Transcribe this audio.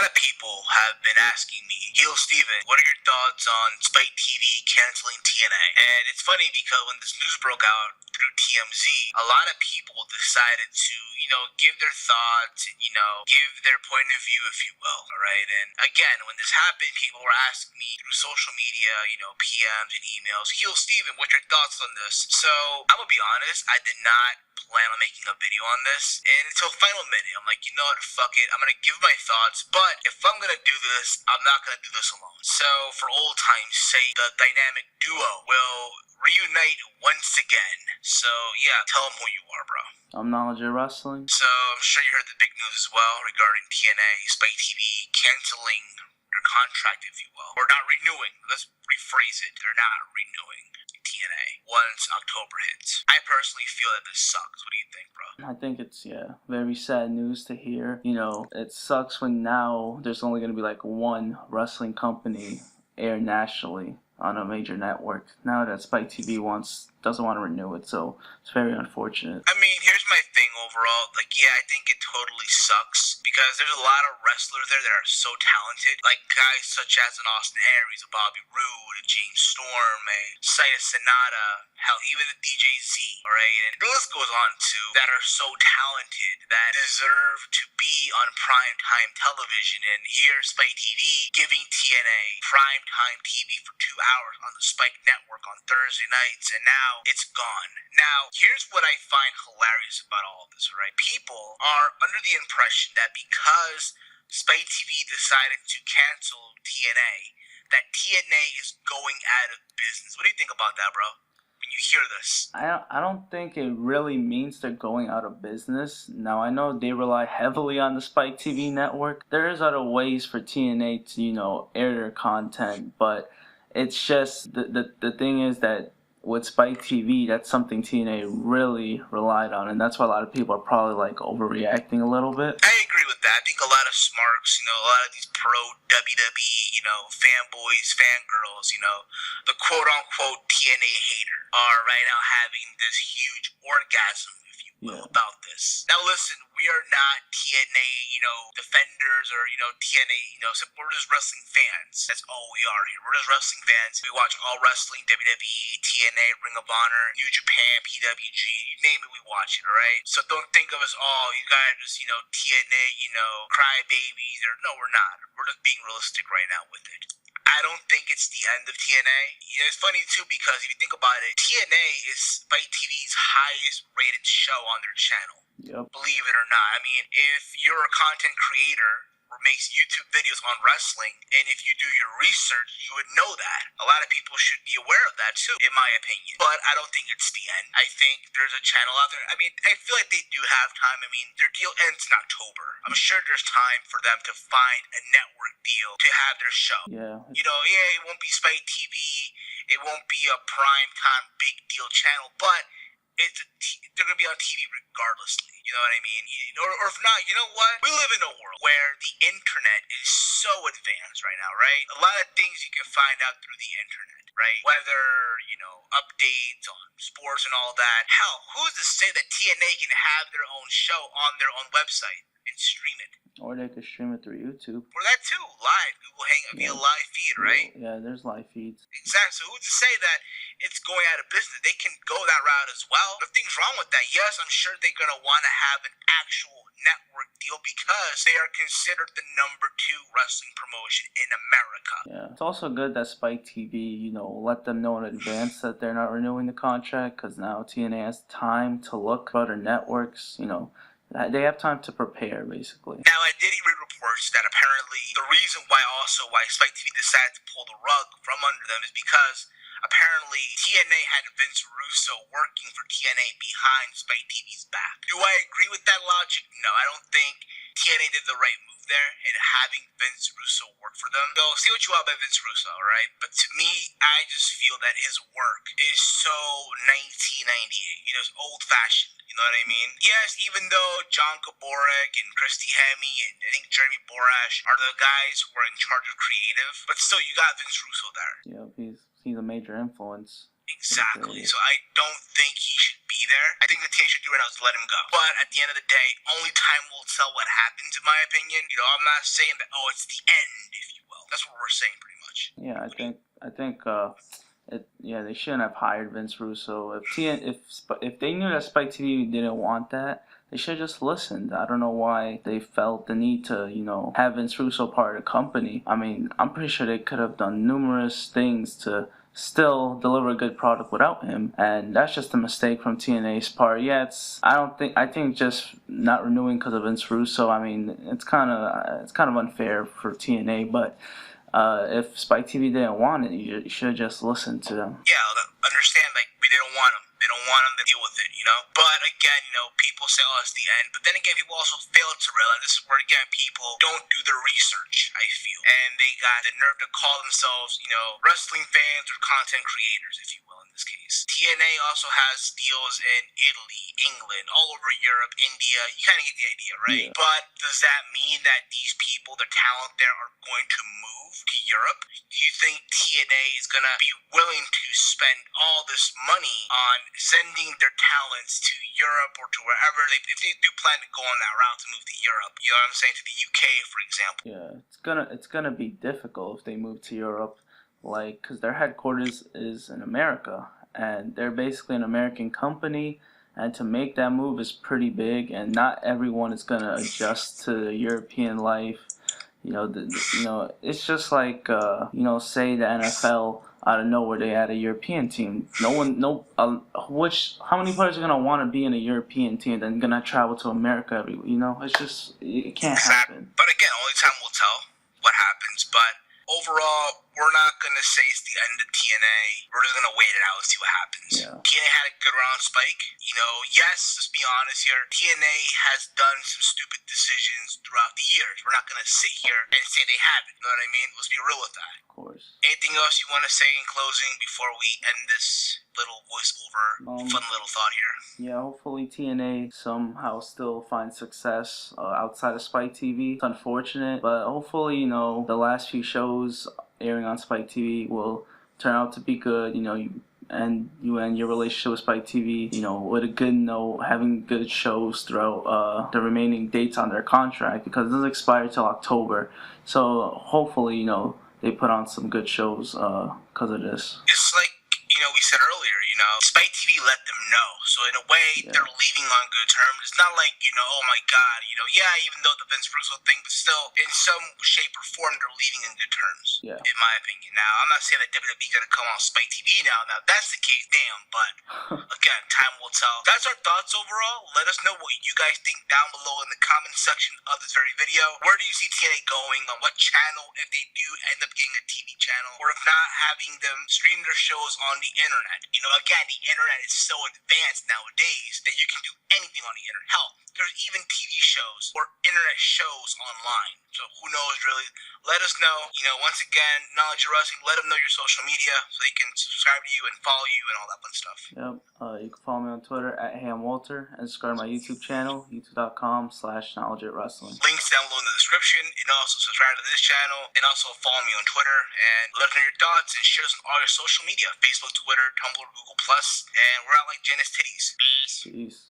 of people have been asking me, Heel Steven, what are your thoughts on Spike TV canceling TNA? And it's funny because when this news broke out through TMZ, a lot of people decided to, give their thoughts and, give their point of view, if you will, all right? And again, when this happened, people were asking me through social media, PMs and emails, Heel Steven, what's your thoughts on this? So I'm gonna be honest, I did not plan on making a video on this, and until final minute, I'm like, you know what, fuck it, I'm gonna give my thoughts, but if I'm gonna do this, I'm not gonna do this alone. So for old time's sake, the dynamic duo will reunite once again. So yeah, tell them who you are, bro. I'm NonLegitWrestling. So I'm sure you heard the big news as well regarding TNA, Spike TV canceling their contract, if you will, or not renewing. Let's rephrase it. They're not renewing TNA once October hits. I personally feel that this sucks. What do you think, bro? I think it's, very sad news to hear. It sucks when now there's only going to be like one wrestling company air nationally on a major network. Now that Spike TV doesn't want to renew it, so it's very unfortunate. I mean, here's my thing overall. Like, yeah, I think it totally sucks because there's a lot of wrestlers there that are so talented. Like guys such as an Austin Aries, a Bobby Roode, a James Storm, a Saya Sonata, hell, even a DJ Z, alright? And the list goes on too, that are so talented that deserve to be on primetime television. And here, Spike TV giving TNA primetime TV for 2 hours on the Spike Network on Thursday nights, and now it's gone. Now, here's what I find hilarious about all of this, right? People are under the impression that because Spike TV decided to cancel TNA, that TNA is going out of business. What do you think about that, bro? When you hear this? I don't think it really means they're going out of business. Now, I know they rely heavily on the Spike TV network. There is other ways for TNA to, air their content, but it's just the thing is that with Spike TV, that's something TNA really relied on, and that's why a lot of people are probably like overreacting a little bit. I agree with that. I think a lot of smarks, a lot of these pro WWE, fanboys, fangirls, the quote-unquote TNA hater are right now having this huge orgasm, if you will, about this. Now listen, we are not TNA, defenders or, TNA, we're just wrestling fans. That's all we are here. We're just wrestling fans. We watch all wrestling, WWE, TNA, Ring of Honor, New Japan, PWG, you name it, we watch it, alright? So don't think of us all, you guys just, TNA, crybabies, or no, we're not. We're just being realistic right now with it. I don't think it's the end of TNA. It's funny too because if you think about it, TNA is Spike TV's highest rated show on their channel. Yep. Believe it or not. I mean, if you're a content creator or makes YouTube videos on wrestling, and if you do your research, you would know that. A lot of people should be aware of that too, in my opinion. But I don't think it's the end. I think there's a channel out there. I mean, I feel like they do have time. I mean, their deal ends in October. I'm sure there's time for them to find a network deal to have their show. Yeah. It won't be Spike TV. It won't be a primetime big deal channel, but they're going to be on TV regardlessly. You know what I mean? Or if not, you know what? We live in a world where the internet is so advanced right now, right? A lot of things you can find out through the internet, right? Whether, updates on sports and all that. Hell, who's to say that TNA can have their own show on their own website and stream it? Or they could stream it through YouTube. Or that too, live. Google Hangout via live feed, right? Yeah, there's live feeds. Exactly. So who's to say that it's going out of business? They can go that route as well. Nothing's wrong with that. Yes, I'm sure they're going to want to have an actual network deal because they are considered the number 2 wrestling promotion in America. Yeah. It's also good that Spike TV, let them know in advance that they're not renewing the contract, because now TNA has time to look for other networks, they have time to prepare, basically. Now, I did read reports that apparently the reason why Spike TV decided to pull the rug from under them is because apparently TNA had Vince Russo working for TNA behind Spike TV's back. Do I agree with that logic? No, I don't think TNA did the right move there in having Vince Russo work for them. So, see what you want by Vince Russo, alright? But to me, I just feel that his work is so 1998. It's old-fashioned. You know what I mean? Yes, even though John Gaborek and Christy Hemme and I think Jeremy Borash are the guys who are in charge of creative, but still, you got Vince Russo there. Yeah, he's a major influence. Exactly. So I don't think he should be there. I think the TNA should do right now is let him go. But at the end of the day, only time will tell what happens, in my opinion. You know, I'm not saying that, oh, it's the end, if you will. That's what we're saying, pretty much. Yeah, they shouldn't have hired Vince Russo. If they knew that Spike TV didn't want that, they should have just listened. I don't know why they felt the need to, have Vince Russo part of the company. I mean, I'm pretty sure they could have done numerous things to still deliver a good product without him, and that's just a mistake from TNA's part. Yeah, I think just not renewing because of Vince Russo. I mean, it's kind of unfair for TNA, but if Spike TV didn't want it, you should have just listened to them. Yeah, understand, like, we didn't want him. They don't want him to deal with it, you know? But again, people say, oh, it's the end. But then again, people also fail to realize this is where, again, people don't do their research, I feel. And they got the nerve to call themselves, wrestling fans or content creators, if you will, in this case. TNA also has deals in Italy, England, all over Europe, India. You kind of get the idea, right? Yeah. But does that mean that these people, their talent there, are going to move to Europe? Do you think TNA is going to be willing to spend all this money on sending their talents to Europe or to wherever if they do plan to go on that route to move to Europe, you know what I'm saying, to the UK, for example? Yeah, it's gonna be difficult if they move to Europe, because their headquarters is in America, and they're basically an American company, and to make that move is pretty big, and not everyone is gonna adjust to European life. It's just like say the NFL out of nowhere they had a European team. How many players are gonna want to be in a European team then gonna travel to America every week? It can't happen. But again, only time will tell what happens. But overall, we're not gonna say it's the end of TNA. We're just gonna wait it out and see what happens. Yeah. TNA had a good round, Spike. Yes, let's be honest here. TNA has done some stupid decisions throughout the years. We're not gonna sit here and say they haven't. You know what I mean? Let's be real with that. Of course. Anything else you want to say in closing before we end this little voiceover, fun little thought here? Yeah, hopefully TNA somehow still finds success outside of Spike TV. It's unfortunate, but hopefully, the last few shows airing on Spike TV will turn out to be good. You end your relationship with Spike TV, with a good note, having good shows throughout the remaining dates on their contract, because it doesn't expire till October. So hopefully, they put on some good shows because of this. It's like, we said earlier, Spike TV let them know. So in a way, they're leaving on good terms. It's not like, oh my God, even though the Vince Russo thing, but still, in some shape or form, they're leaving in good terms, in my opinion. Now, I'm not saying that WWE's going to come on Spike TV now. Now, if that's the case, damn, but again, time will tell. That's our thoughts overall. Let us know what you guys think down below in the comment section of this very video. Where do you see TNA going? On what channel, if they do end up getting a TV channel, or if not, having them stream their shows on the internet? Again, the internet is so advanced nowadays that you can do anything on the internet. Hell, there's even TV shows or internet shows online. So who knows, really? Let us know. Once again, NonLegitWrestling, let them know your social media so they can subscribe to you and follow you and all that fun stuff. Yep. You can follow me on Twitter @HamWalter and subscribe to my YouTube channel, youtube.com/NonLegitWrestling. Links down below in the description, and also subscribe to this channel, and also follow me on Twitter, and let us know your thoughts, and share us on all your social media, Facebook, Twitter, Tumblr, Google+, and we're out like Janice Titties. Peace. Peace.